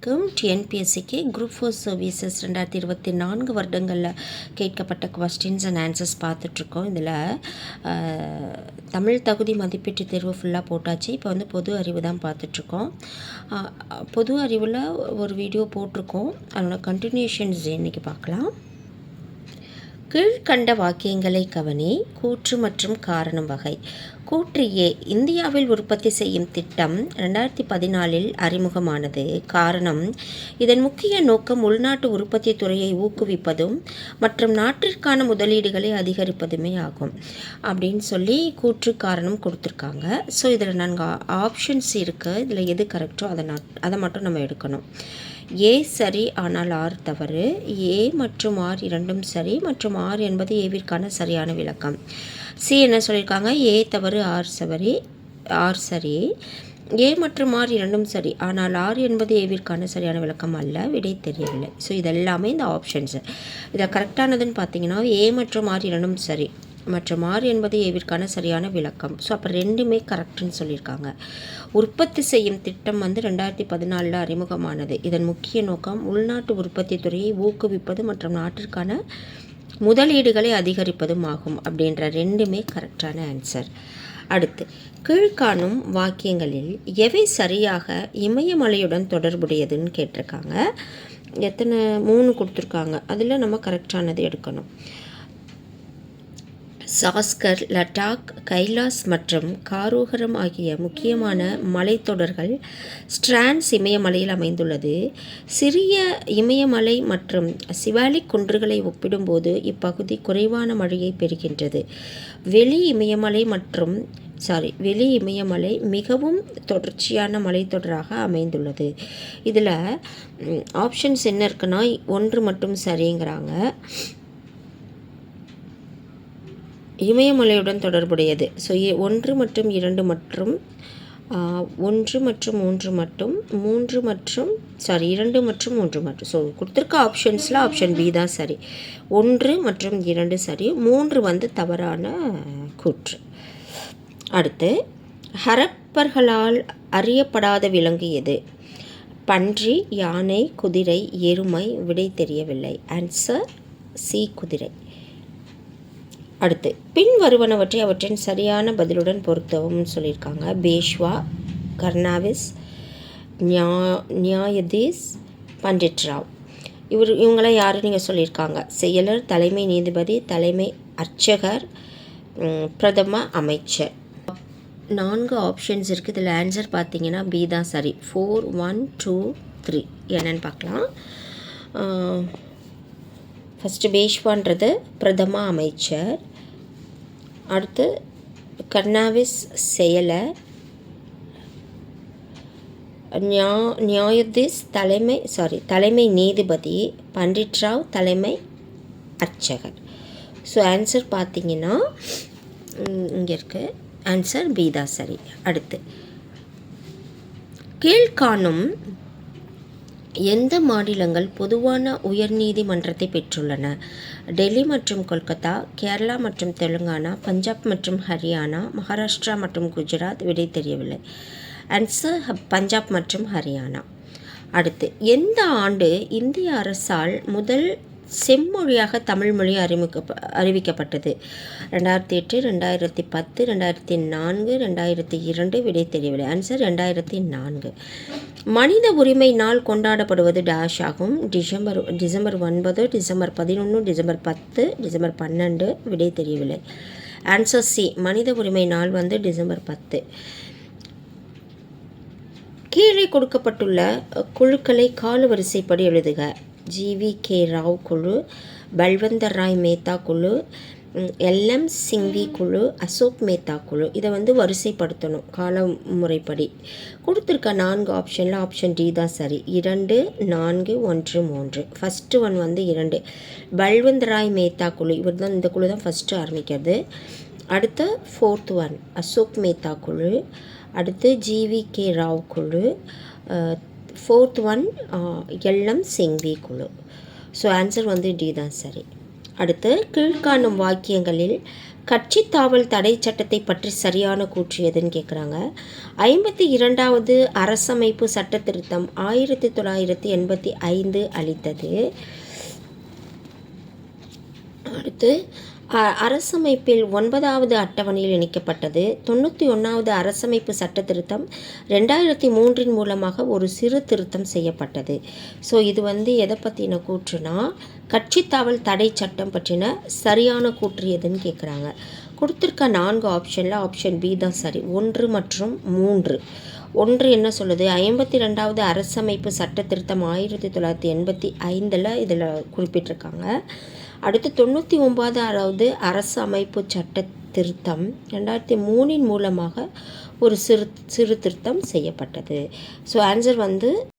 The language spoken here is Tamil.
டிஎன்பிஎஸ்சிக்கு குரூப் 4 சர்வீசஸ் 2024 வருடங்களில் கேட்கப்பட்ட கொஸ்டின்ஸ் அண்ட் ஆன்சர்ஸ் பார்த்துட்ருக்கோம். இதில் தமிழ் தகுதி மதிப்பீட்டு தேர்வு ஃபுல்லாக போட்டாச்சு. இப்போ வந்து பொது அறிவு தான் பார்த்துட்ருக்கோம். பொது அறிவில் ஒரு வீடியோ போட்டிருக்கோம். அதோட கண்டினியூஷன்ஸ் இன்றைக்கி பார்க்கலாம். கீழ்கண்ட வாக்கியங்களை கவனி. கூற்று மற்றும் காரணம் வகை. கூற்று ஏ, இந்தியாவில் உற்பத்தி செய்யும் திட்டம் 2014 அறிமுகமானது. காரணம், இதன் முக்கிய நோக்கம் உள்நாட்டு உற்பத்தி துறையை ஊக்குவிப்பதும் மற்றும் நாட்டிற்கான முதலீடுகளை அதிகரிப்பதுமே ஆகும் அப்படின்னு சொல்லி கூற்று காரணம் கொடுத்துருக்காங்க. ஸோ இதில் நாங்கள் ஆப்ஷன்ஸ் இருக்குது. இதில் எது கரெக்டோ அதை மட்டும் நம்ம எடுக்கணும். ஏ சரி, ஆனால் ஆர் தவறு. ஏ மற்றும் ஆர் இரண்டும் சரி மற்றும் ஆர் என்பது ஏவிற்கான சரியான விளக்கம். சி என்ன சொல்லியிருக்காங்க? ஏ தவறு, ஆர் சரி. ஏ மற்றும் ஆர் இரண்டும் சரி, ஆனால் ஆர் என்பது ஏவிற்கான சரியான விளக்கம் அல்ல. விடை தெரியவில்லை. ஸோ இதெல்லாமே இந்த ஆப்ஷன்ஸு. இதில் கரெக்டானதுன்னு பார்த்தீங்கன்னா ஏ மற்றும் ஆர் இரண்டும் சரி மற்றும் ஆர் என்பது ஏவிற்கான சரியான விளக்கம். ஸோ அப்போ ரெண்டுமே கரெக்டுன்னு சொல்லியிருக்காங்க. உற்பத்தி செய்யும் திட்டம் வந்து 2014 அறிமுகமானது. இதன் முக்கிய நோக்கம் உள்நாட்டு உற்பத்தி துறையை ஊக்குவிப்பது மற்றும் நாட்டிற்கான முதலீடுகளை அதிகரிப்பதும் ஆகும். அப்படின்ற ரெண்டுமே கரெக்டான ஆன்சர். அடுத்து, கீழ்காணும் வாக்கியங்களில் எவை சரியாக இமயமலையுடன் தொடர்புடையதுன்னு கேட்டிருக்காங்க. எத்தனை 3 கொடுத்துருக்காங்க. அதில் நம்ம கரெக்டானது எடுக்கணும். சாஸ்கர், லடாக், கைலாஸ் மற்றும் காரோகரம் ஆகிய முக்கியமான மலைத்தொடர்கள் ஸ்ட்ரான்ஸ் இமயமலையில் அமைந்துள்ளது. சிறிய இமயமலை மற்றும் சிவாலிக் குன்றுகளை ஒப்பிடும்போது இப்பகுதி குறைவான மழையை பெறுகின்றது. வெளி இமயமலை மிகவும் தொடர்ச்சியான மலைத்தொடராக அமைந்துள்ளது. இதில் ஆப்ஷன்ஸ் என்ன இருக்குன்னா 1 மட்டும் சரிங்கிறாங்க. இமயமலையுடன் தொடர்புடையது. ஸோ 1 மற்றும் 2 மற்றும் 1 மற்றும் 3 மட்டும் 2 மற்றும் 3 மட்டும். ஸோ கொடுத்துருக்க ஆப்ஷன்ஸில் ஆப்ஷன் பி தான் சரி. 1 மற்றும் 2 சரி, 3 வந்து தவறான கூற்று. அடுத்து, ஹரப்பர்களால் அறியப்படாத விலங்கு எது? பன்றி, யானை, குதிரை, எருமை. விடை தெரியவில்லை. ஆன்சர் சி, குதிரை. அடுத்து, பின் வருவனவற்றை அவற்றின் சரியான பதிலுடன் பொருத்தவும் சொல்லியிருக்காங்க. பேஷ்வா, கர்னாவிஸ், நியாயதீஸ், பண்டிட் ராவ். இவங்களாம் யார் நீங்கள் சொல்லியிருக்காங்க? செயலர், தலைமை நீதிபதி, தலைமை அர்ச்சகர், பிரதம அமைச்சர். 4 ஆப்ஷன்ஸ் இருக்குது. இதில் ஆன்சர் பார்த்தீங்கன்னா பி தான் சரி. 4, 1, 2, 3 என்னன்னு பார்க்கலாம். ஃபஸ்ட்டு பேஷ்வான்றது பிரதம அமைச்சர். அடுத்து கர்னாவிஸ் செயலர். நியாயதீஸ் தலைமை நீதிபதி. பண்டிட் ராவ் தலைமை அர்ச்சகர். ஸோ ஆன்சர் பார்த்தீங்கன்னா இங்கே இருக்குது. ஆன்சர் பி தான் சரி. அடுத்து, கீழ்காணும் எந்த மாநிலங்கள் பொதுவான உயர்நீதிமன்றத்தை பெற்றுள்ளன? டெல்லி மற்றும் கொல்கத்தா, கேரளா மற்றும் தெலுங்கானா, பஞ்சாப் மற்றும் ஹரியானா, மகாராஷ்டிரா மற்றும் குஜராத். விடை தெரியவில்லை. ஆன்சர் பஞ்சாப் மற்றும் ஹரியானா. அடுத்து, எந்த ஆண்டு இந்திய அரசால் முதல் செம்மொழியாக தமிழ் மொழி அறிவிக்கப்பட்டது? 2008, 2010, 2004, 2002. விடை தெரியவில்லை. ஆன்சர் 2004. மனித உரிமை நாள் கொண்டாடப்படுவது டேஷ் ஆகும்? December 9, December 11, December 10, December 12. விடை தெரியவில்லை. ஆன்சர் சி, மனித உரிமை நாள் வந்து டிசம்பர் 10. கீழே கொடுக்கப்பட்டுள்ள குழுக்களை காலவரிசைப்படி எழுதுக. GVK ராவ் குழு, பல்வந்தர் ராய் மேத்தா குழு, LM சிங்வி குழு, அசோக் மேத்தா குழு. இதை வந்து வரிசைப்படுத்தணும் கால முறைப்படி. கொடுத்துருக்க 4 ஆப்ஷனில் ஆப்ஷன் டி தான் சரி. 2, 4, 1, 3. ஃபஸ்ட்டு ஒன் வந்து 2. பல்வந்தர் ராய் மேத்தா குழு, இந்த குழு தான் ஃபஸ்ட்டு ஆரம்பிக்கிறது. அடுத்து 4th ஒன் அசோக் மேத்தா குழு. அடுத்து GVK ராவ் குழு. 4th ஒன் LM சிங்வி குழு. ஸோ ஆன்சர் வந்து டி தான் சரி. அடுத்து கீழ்காணும் வாக்கியங்களில் கட்சி தாவல் தடை சட்டத்தை பற்றி சரியான கூற்று எதுன்னு கேட்குறாங்க. 52வது அரசமைப்பு சட்ட திருத்தம் 1985 அளித்தது. அடுத்து அரசமைப்பில் 9வது அட்டவணையில் இணைக்கப்பட்டது. 91வது அரசமைப்பு சட்ட திருத்தம் 2003 மூலமாக ஒரு சிறு திருத்தம் செய்யப்பட்டது. ஸோ இது எதை பற்றின கூற்றுனா கட்சி தாவல் தடை சட்டம் பற்றின சரியான கூற்று எதுன்னு கேட்குறாங்க. கொடுத்துருக்க 4 ஆப்ஷனில் ஆப்ஷன் பி தான் சரி. 1 மற்றும் 3. 1 என்ன சொல்லுது, 52வது அரசமைப்பு சட்ட திருத்தம் 1985 இதில் குறிப்பிட்டிருக்காங்க. அடுத்து 99வது அரசு அமைப்பு சட்ட திருத்தம் 2003 மூலமாக ஒரு சிறு திருத்தம் செய்யப்பட்டது. So answer